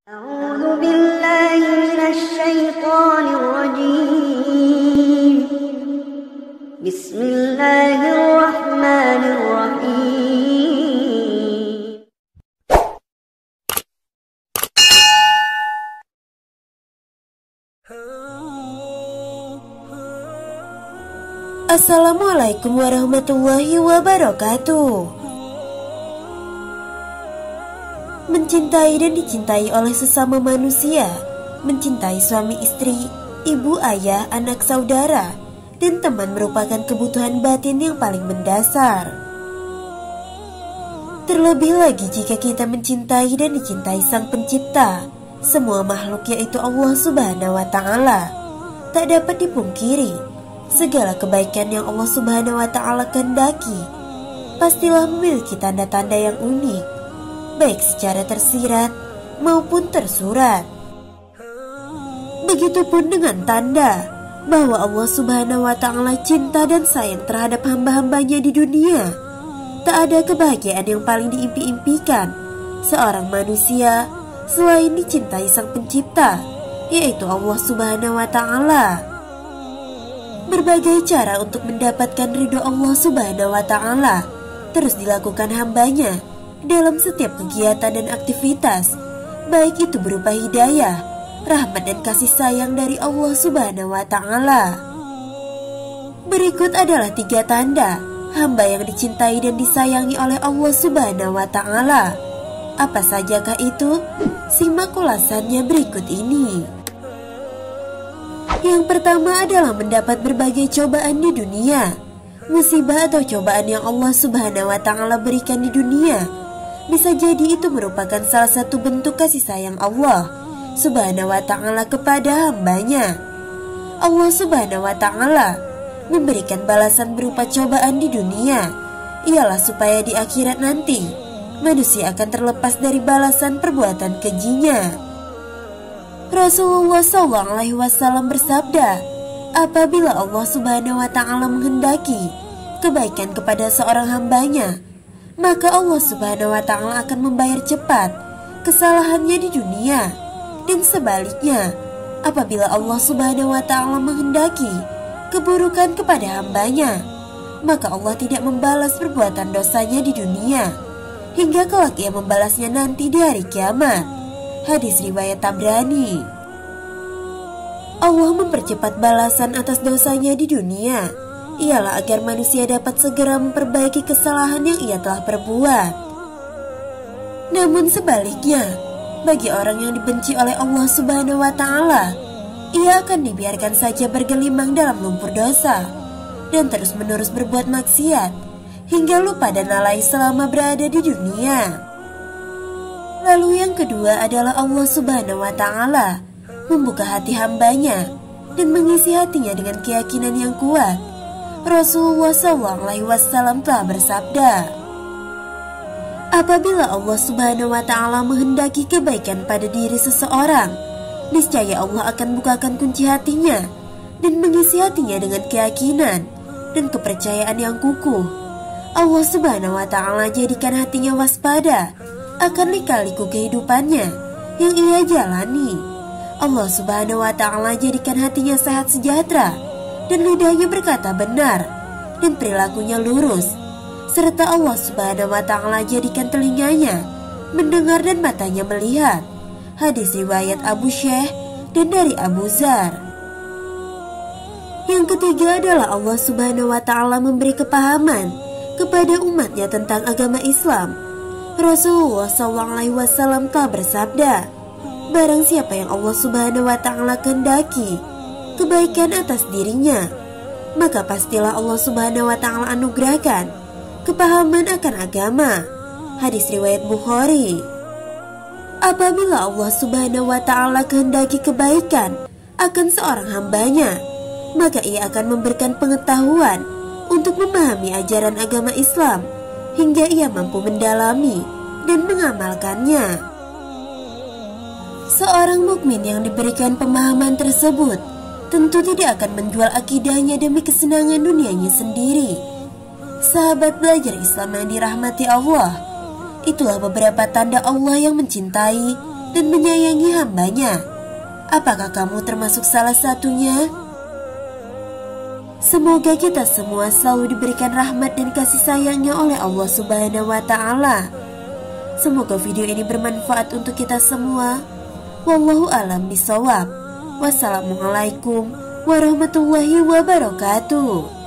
أعوذ بالله من الشيطان الرجيم بسم الله الرحمن الرحيم Assalamualaikum warahmatullahi wabarakatuh. Mencintai dan dicintai oleh sesama manusia, mencintai suami istri, ibu ayah, anak saudara, dan teman merupakan kebutuhan batin yang paling mendasar. Terlebih lagi jika kita mencintai dan dicintai Sang Pencipta, semua makhluk yaitu Allah Subhanahu wa Ta'ala. Tak dapat dipungkiri, segala kebaikan yang Allah Subhanahu wa Ta'ala kehendaki pastilah memiliki tanda-tanda yang unik, baik secara tersirat maupun tersurat. Begitupun dengan tanda bahwa Allah Subhanahu wa Ta'ala cinta dan sayang terhadap hamba-hambanya di dunia. Tak ada kebahagiaan yang paling diimpi-impikan seorang manusia selain dicintai Sang Pencipta, yaitu Allah Subhanahu wa Ta'ala. Berbagai cara untuk mendapatkan ridho Allah Subhanahu wa Ta'ala terus dilakukan hambanya dalam setiap kegiatan dan aktivitas, baik itu berupa hidayah, rahmat dan kasih sayang dari Allah Subhanahu wa Ta'ala. Berikut adalah 3 tanda hamba yang dicintai dan disayangi oleh Allah Subhanahu wa Ta'ala. Apa sajakah itu? Simak ulasannya berikut ini. Yang pertama adalah mendapat berbagai cobaan di dunia. Musibah atau cobaan yang Allah Subhanahu wa Ta'ala berikan di dunia bisa jadi itu merupakan salah satu bentuk kasih sayang Allah Subhanahu wa Ta'ala kepada hambanya. Allah Subhanahu wa Ta'ala memberikan balasan berupa cobaan di dunia, ialah supaya di akhirat nanti manusia akan terlepas dari balasan perbuatan kejinya. Rasulullah SAW bersabda, apabila Allah Subhanahu wa Ta'ala menghendaki kebaikan kepada seorang hambanya, maka Allah Subhanahu wa Ta'ala akan membayar cepat kesalahannya di dunia. Dan sebaliknya, apabila Allah Subhanahu wa Ta'ala menghendaki keburukan kepada hambanya, maka Allah tidak membalas perbuatan dosanya di dunia, hingga kelak Ia membalasnya nanti di hari kiamat. Hadis riwayat Tabrani. Allah mempercepat balasan atas dosanya di dunia ialah agar manusia dapat segera memperbaiki kesalahan yang ia telah perbuat. Namun sebaliknya, bagi orang yang dibenci oleh Allah Subhanahu wa Ta'ala, ia akan dibiarkan saja bergelimang dalam lumpur dosa dan terus-menerus berbuat maksiat hingga lupa dan lalai selama berada di dunia. Lalu yang kedua adalah Allah Subhanahu wa Ta'ala membuka hati hambanya dan mengisi hatinya dengan keyakinan yang kuat. Rasulullah SAW telah bersabda, apabila Allah Subhanahu wa Ta'ala menghendaki kebaikan pada diri seseorang, niscaya Allah akan bukakan kunci hatinya dan mengisi hatinya dengan keyakinan dan kepercayaan yang kukuh. Allah Subhanahu wa Ta'ala jadikan hatinya waspada akan lika-liku kehidupannya yang ia jalani. Allah Subhanahu wa Ta'ala jadikan hatinya sehat sejahtera dan lidahnya berkata benar dan perilakunya lurus, serta Allah Subhanahu wa Ta'ala jadikan telinganya mendengar dan matanya melihat. Hadis riwayat Abu Syekh dan dari Abu Zar. Yang ketiga adalah Allah Subhanahu wa Ta'ala memberi kepahaman kepada umatnya tentang agama Islam. Rasulullah SAW telah bersabda, barang siapa yang Allah Subhanahu wa Ta'ala kehendaki kebaikan atas dirinya, maka pastilah Allah Subhanahu wa Ta'ala anugerahkan kepahaman akan agama. Hadis riwayat Bukhari. Apabila Allah Subhanahu wa Ta'ala kehendaki kebaikan akan seorang hambanya, maka Ia akan memberikan pengetahuan untuk memahami ajaran agama Islam hingga ia mampu mendalami dan mengamalkannya. Seorang mukmin yang diberikan pemahaman tersebut tentu tidak akan menjual akidahnya demi kesenangan dunianya sendiri. Sahabat belajar Islam yang dirahmati Allah, itulah beberapa tanda Allah yang mencintai dan menyayangi hambanya. Apakah kamu termasuk salah satunya? Semoga kita semua selalu diberikan rahmat dan kasih sayangnya oleh Allah Subhanahu wa Ta'ala. Semoga video ini bermanfaat untuk kita semua. Wallahu a'lam bishawab. Wassalamualaikum warahmatullahi wabarakatuh.